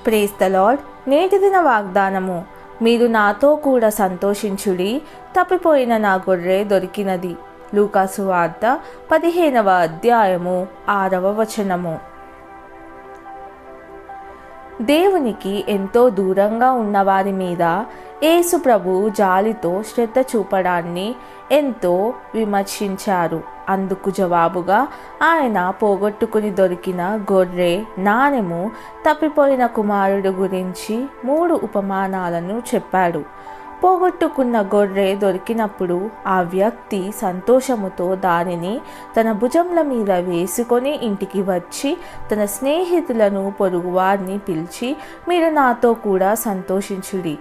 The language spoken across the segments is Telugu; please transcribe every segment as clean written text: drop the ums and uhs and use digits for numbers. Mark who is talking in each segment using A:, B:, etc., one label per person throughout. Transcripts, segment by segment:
A: Praise the lord. నేటి దిన వాగ్దానము. మీరు నాతో కూడా సంతోషించుడి, తప్పిపోయిన నా గొర్రె దొరికినది. లూకాసు వార్త 15వ అధ్యాయము 6వ వచనము. దేవునికి ఎంతో దూరంగా ఉన్నవారి మీద యేసు ప్రభు జాలితో శ్రద్ధ చూపడాన్ని ఎంతో విమర్శించారు. అందుకు జవాబుగా ఆయన పోగొట్టుకుని దొరికిన గొర్రె, నాణెము, తప్పిపోయిన కుమారుడు గురించి 3 ఉపమానాలను చెప్పాడు. పోగొట్టుకున్న గొర్రె దొరికినప్పుడు ఆ వ్యక్తి సంతోషముతో దానిని తన భుజంల మీద వేసుకొని ఇంటికి వచ్చి తన స్నేహితులను, పొరుగువారిని పిలిచి, మీరు నాతో కూడా సంతోషించుడి,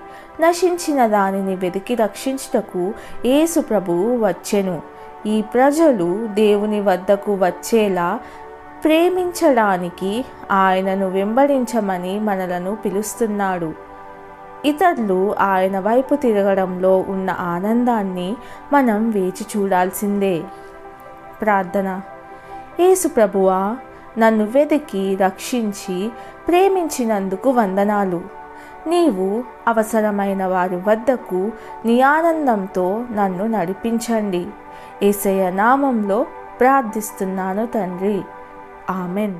A: నశించిన దానిని వెతికి రక్షించుటకు యేసు ప్రభువు వచ్చెను. ఈ ప్రజలు దేవుని వద్దకు వచ్చేలా ప్రేమించడానికి ఆయనను వెంబడించమని మనలను పిలుస్తున్నాడు. ఇతరులు ఆయన వైపు తిరగడంలో ఉన్న ఆనందాన్ని మనం వేచి చూడాల్సిందే. ప్రార్థన. యేసు ప్రభువా, నన్ను వెతికి రక్షించి ప్రేమించినందుకు వందనాలు. నీవు అవసరమైన వారి వద్దకు నీ ఆనందంతో నన్ను నడిపించండి. యేసయ్య నామంలో ప్రార్థిస్తున్నాను తండ్రి. ఆమెన్.